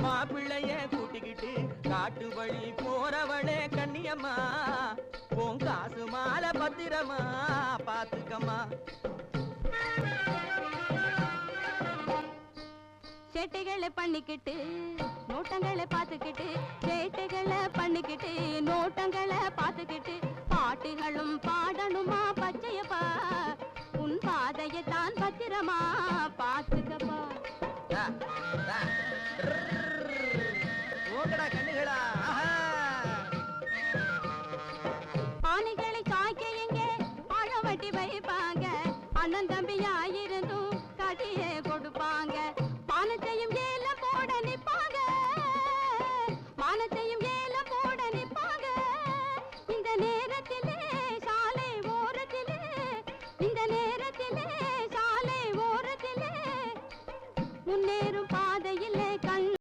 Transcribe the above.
மாப்பிள்ளைய கூட்டிக்கிட்டு காட்டு வழி போறவளே கண்ணியம்மா உன் காசு மாலை பத்திரமா பாத்துக்கம்மா. சேட்டைகளை பண்ணிக்கிட்டு நோட்டங்களை பார்த்துக்கிட்டு சேட்டைகளை பண்ணிக்கிட்டு நோட்டங்களை பார்த்துக்கிட்டு பாட்டுகளும் பாடணுமா